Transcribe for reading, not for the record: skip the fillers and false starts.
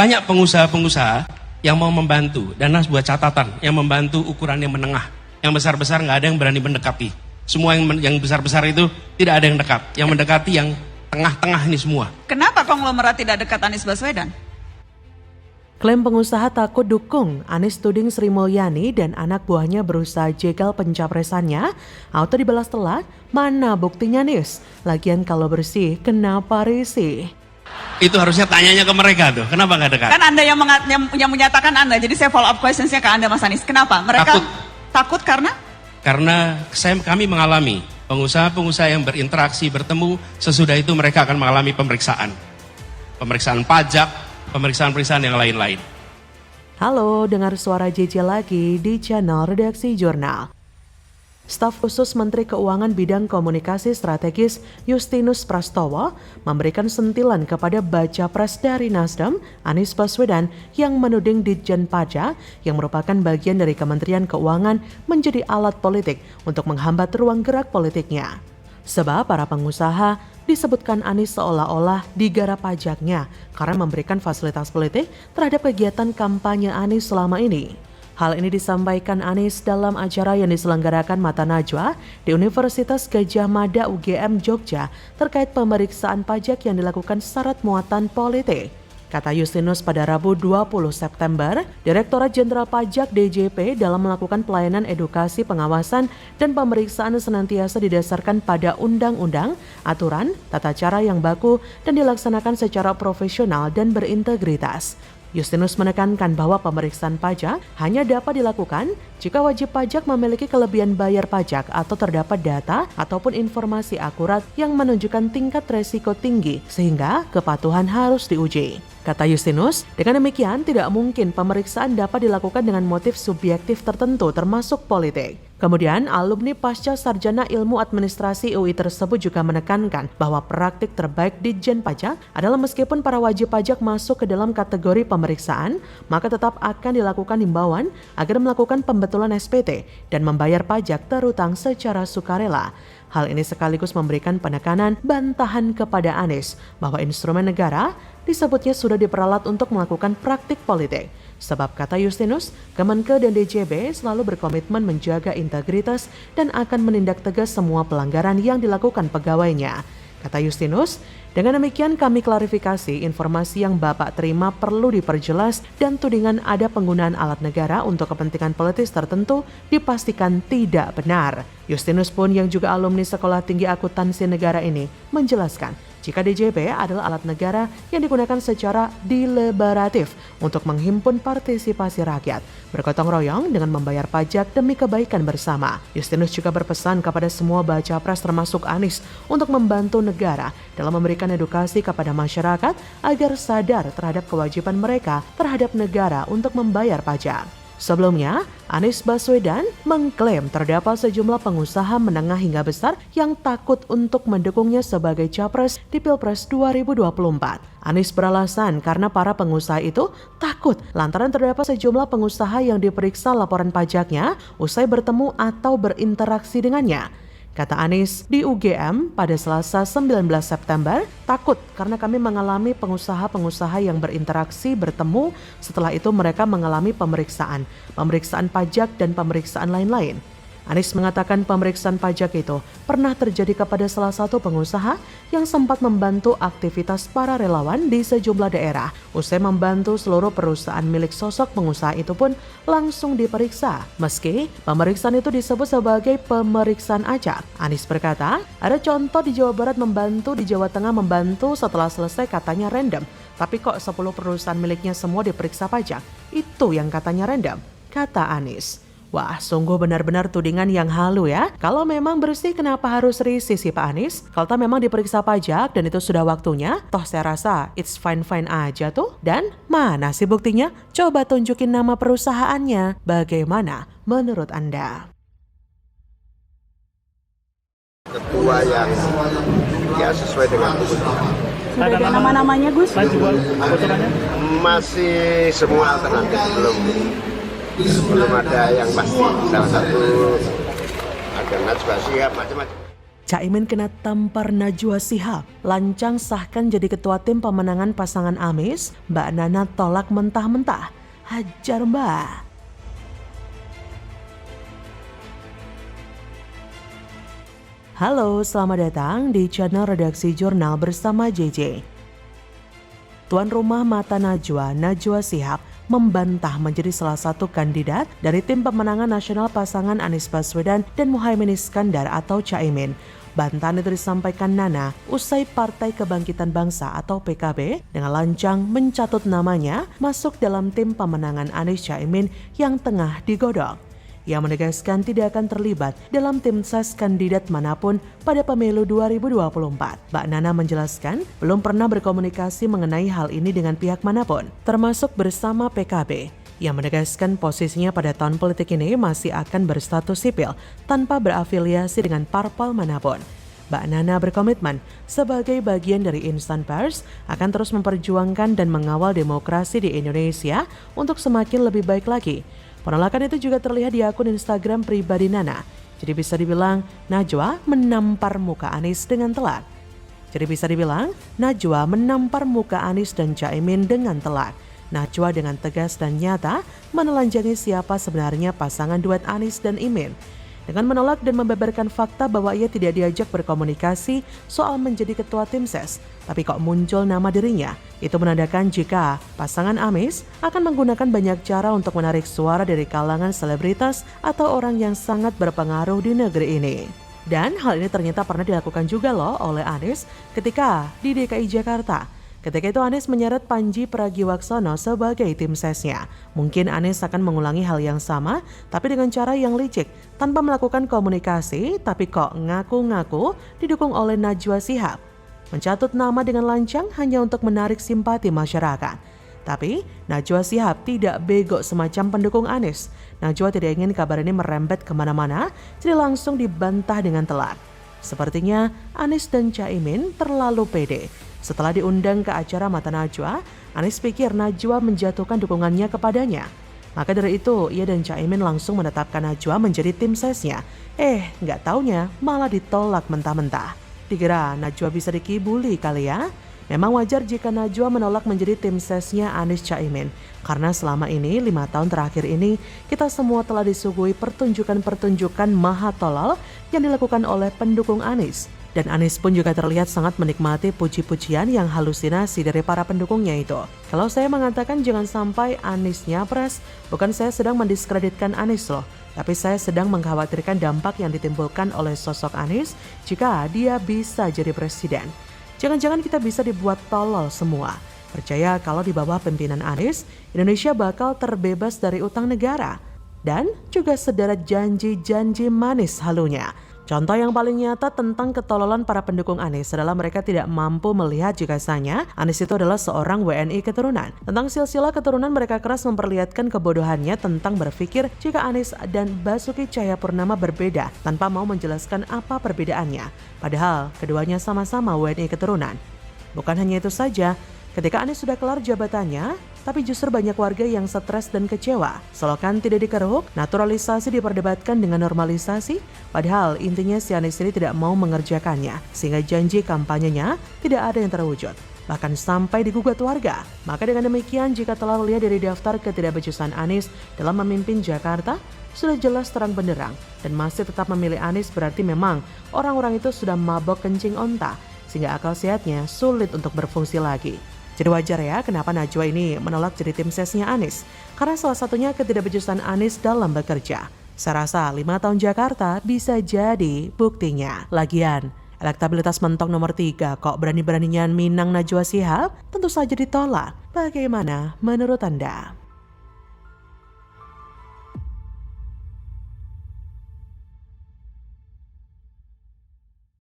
Banyak pengusaha-pengusaha yang mau membantu, dan Nas buat catatan, yang membantu ukuran yang menengah. Yang besar-besar nggak ada yang berani mendekati. Semua yang besar-besar itu tidak ada yang dekat. Yang mendekati yang tengah-tengah ini semua. Kenapa konglomerat tidak dekat Anies Baswedan? Klaim pengusaha takut dukung, Anies tuding Sri Mulyani dan anak buahnya berusaha jegal pencapresannya. Auto dibalas telak, mana buktinya Nis? Lagian kalau bersih, kenapa risih? Itu harusnya tanyanya ke mereka tuh, kenapa nggak dekat? Kan Anda yang menyatakan Anda, jadi saya follow up questionsnya ke Anda Mas Anies. Kenapa? Mereka takut karena? Karena kami mengalami pengusaha-pengusaha yang berinteraksi, bertemu, sesudah itu mereka akan mengalami pemeriksaan. Pemeriksaan pajak, pemeriksaan-pemeriksaan yang lain-lain. Halo, dengar suara JJ lagi di channel Redaksi Jurnal. Staf khusus Menteri Keuangan Bidang Komunikasi Strategis Justinus Prastowo memberikan sentilan kepada baca pres dari Nasdem, Anies Baswedan, yang menuding Ditjen Pajak yang merupakan bagian dari Kementerian Keuangan menjadi alat politik untuk menghambat ruang gerak politiknya. Sebab para pengusaha disebutkan Anies seolah-olah digarap pajaknya karena memberikan fasilitas politik terhadap kegiatan kampanye Anies selama ini. Hal ini disampaikan Anies dalam acara yang diselenggarakan Mata Najwa di Universitas Gadjah Mada UGM Jogja terkait pemeriksaan pajak yang dilakukan syarat muatan politik. Kata Justinus pada Rabu 20 September, Direktorat Jenderal Pajak DJP dalam melakukan pelayanan edukasi pengawasan dan pemeriksaan senantiasa didasarkan pada undang-undang, aturan, tata cara yang baku dan dilaksanakan secara profesional dan berintegritas. Justinus menekankan bahwa pemeriksaan pajak hanya dapat dilakukan jika wajib pajak memiliki kelebihan bayar pajak atau terdapat data ataupun informasi akurat yang menunjukkan tingkat resiko tinggi sehingga kepatuhan harus diuji. Kata Justinus, dengan demikian tidak mungkin pemeriksaan dapat dilakukan dengan motif subjektif tertentu termasuk politik. Kemudian, alumni Pasca Sarjana Ilmu Administrasi UI tersebut juga menekankan bahwa praktik terbaik Ditjen Pajak adalah meskipun para wajib pajak masuk ke dalam kategori pemeriksaan, maka tetap akan dilakukan himbauan agar melakukan pembetulan SPT dan membayar pajak terutang secara sukarela. Hal ini sekaligus memberikan penekanan bantahan kepada Anies bahwa instrumen negara disebutnya sudah diperalat untuk melakukan praktik politik. Sebab kata Justinus, Kemenke dan DJB selalu berkomitmen menjaga integritas dan akan menindak tegas semua pelanggaran yang dilakukan pegawainya. Kata Justinus, dengan demikian kami klarifikasi informasi yang Bapak terima perlu diperjelas dan tudingan ada penggunaan alat negara untuk kepentingan politis tertentu dipastikan tidak benar. Justinus pun yang juga alumni Sekolah Tinggi Akuntansi Negara ini menjelaskan jika DJP adalah alat negara yang digunakan secara deliberatif untuk menghimpun partisipasi rakyat, bergotong royong dengan membayar pajak demi kebaikan bersama. Justinus juga berpesan kepada semua baca pres termasuk Anies untuk membantu negara dalam memberikan edukasi kepada masyarakat agar sadar terhadap kewajiban mereka terhadap negara untuk membayar pajak. Sebelumnya, Anies Baswedan mengklaim terdapat sejumlah pengusaha menengah hingga besar yang takut untuk mendukungnya sebagai capres di Pilpres 2024. Anies beralasan karena para pengusaha itu takut lantaran terdapat sejumlah pengusaha yang diperiksa laporan pajaknya usai bertemu atau berinteraksi dengannya. Kata Anies di UGM pada Selasa 19 September, takut karena kami mengalami pengusaha-pengusaha yang berinteraksi bertemu, setelah itu mereka mengalami pemeriksaan pajak dan pemeriksaan lain-lain. Anies mengatakan pemeriksaan pajak itu pernah terjadi kepada salah satu pengusaha yang sempat membantu aktivitas para relawan di sejumlah daerah. Usai membantu seluruh perusahaan milik sosok pengusaha itu pun langsung diperiksa. Meski pemeriksaan itu disebut sebagai pemeriksaan acak. Anies berkata, ada contoh di Jawa Barat membantu, di Jawa Tengah membantu, setelah selesai katanya random. Tapi kok 10 perusahaan miliknya semua diperiksa pajak? Itu yang katanya random, kata Anies. Wah, sungguh benar-benar tudingan yang halu ya. Kalau memang bersih, kenapa harus risih sih Pak Anies? Kalau memang diperiksa pajak dan itu sudah waktunya, toh saya rasa it's fine-fine aja tuh. Dan mana sih buktinya? Coba tunjukin nama perusahaannya. Bagaimana menurut Anda? Ketua yang ya sesuai dengan kebutuhan. Sudah ada nama-namanya Gus? Masih semua alternatif belum ada yang pasti. Salah satu ada Najwa Shihab, macam-macam. Caimin kena tampar Najwa Shihab, lancang sahkan jadi ketua tim pemenangan pasangan Anies, Mbak Nana tolak mentah-mentah. Hajar Mbak. Halo, selamat datang di channel Redaksi Jurnal bersama JJ. Tuan rumah mata Najwa Shihab membantah menjadi salah satu kandidat dari tim pemenangan nasional pasangan Anies Baswedan dan Muhaimin Iskandar atau Caimin. Bantahan itu disampaikan Nana usai Partai Kebangkitan Bangsa atau PKB dengan lancang mencatut namanya masuk dalam tim pemenangan Anies Caimin yang tengah digodok. Ia menegaskan tidak akan terlibat dalam tim ses kandidat manapun pada pemilu 2024. Mbak Nana menjelaskan belum pernah berkomunikasi mengenai hal ini dengan pihak manapun, termasuk bersama PKB. Ia menegaskan posisinya pada tahun politik ini masih akan berstatus sipil tanpa berafiliasi dengan parpol manapun. Mbak Nana berkomitmen sebagai bagian dari insan pers akan terus memperjuangkan dan mengawal demokrasi di Indonesia untuk semakin lebih baik lagi. Penolakan itu juga terlihat di akun Instagram pribadi Nana. Jadi bisa dibilang Najwa menampar muka Anies dengan telak. Dan Caimin dengan telak. Najwa dengan tegas dan nyata menelanjangi siapa sebenarnya pasangan duet Anies dan Imin. Dengan menolak dan membeberkan fakta bahwa ia tidak diajak berkomunikasi soal menjadi ketua tim ses, tapi kok muncul nama dirinya. Itu menandakan jika pasangan Anies akan menggunakan banyak cara untuk menarik suara dari kalangan selebritas atau orang yang sangat berpengaruh di negeri ini. Dan hal ini ternyata pernah dilakukan juga loh oleh Anies ketika di DKI Jakarta. Ketika itu Anies menyeret Panji Pragiwaksono sebagai tim sesnya. Mungkin Anies akan mengulangi hal yang sama, tapi dengan cara yang licik, tanpa melakukan komunikasi, tapi kok ngaku-ngaku didukung oleh Najwa Shihab. Mencatut nama dengan lancang hanya untuk menarik simpati masyarakat. Tapi Najwa Shihab tidak bego semacam pendukung Anies. Najwa tidak ingin kabar ini merembet kemana-mana, jadi langsung dibantah dengan telak. Sepertinya Anies dan Caimin terlalu pede. Setelah diundang ke acara Mata Najwa, Anies pikir Najwa menjatuhkan dukungannya kepadanya. Maka dari itu, ia dan Caimin langsung menetapkan Najwa menjadi tim sesnya. Nggak taunya malah ditolak mentah-mentah. Dikira Najwa bisa dikibuli kali ya? Memang wajar jika Najwa menolak menjadi tim sesnya Anies Caimin. Karena selama ini, 5 tahun terakhir ini, kita semua telah disuguhi pertunjukan-pertunjukan maha tolol yang dilakukan oleh pendukung Anies. Dan Anies pun juga terlihat sangat menikmati puji-pujian yang halusinasi dari para pendukungnya itu. Kalau saya mengatakan jangan sampai Anies nyapres, bukan saya sedang mendiskreditkan Anies loh. Tapi saya sedang mengkhawatirkan dampak yang ditimbulkan oleh sosok Anies jika dia bisa jadi presiden. Jangan-jangan kita bisa dibuat tolol semua. Percaya kalau di bawah pimpinan Anies, Indonesia bakal terbebas dari utang negara. Dan juga sederet janji-janji manis halunya. Contoh yang paling nyata tentang ketololan para pendukung Anies adalah mereka tidak mampu melihat jika sanya Anies itu adalah seorang WNI keturunan. Tentang silsilah keturunan mereka keras memperlihatkan kebodohannya tentang berpikir jika Anies dan Basuki Cahayapurnama berbeda tanpa mau menjelaskan apa perbedaannya. Padahal keduanya sama-sama WNI keturunan. Bukan hanya itu saja, ketika Anies sudah kelar jabatannya, tapi justru banyak warga yang stres dan kecewa. Selokan tidak dikeruk, naturalisasi diperdebatkan dengan normalisasi, padahal intinya si Anies ini tidak mau mengerjakannya, sehingga janji kampanyenya tidak ada yang terwujud. Bahkan sampai digugat warga. Maka dengan demikian, jika telah lihat dari daftar ketidakbecusan Anies dalam memimpin Jakarta, sudah jelas terang benderang, dan masih tetap memilih Anies berarti memang orang-orang itu sudah mabok kencing onta, sehingga akal sehatnya sulit untuk berfungsi lagi. Jadi wajar ya kenapa Najwa ini menolak jadi tim sesnya Anies. Karena salah satunya ketidakbecusan Anies dalam bekerja. Saya rasa 5 tahun Jakarta bisa jadi buktinya. Lagian, elektabilitas mentok nomor 3 kok berani-beraninya minang Najwa Shihab? Tentu saja ditolak. Bagaimana menurut Anda?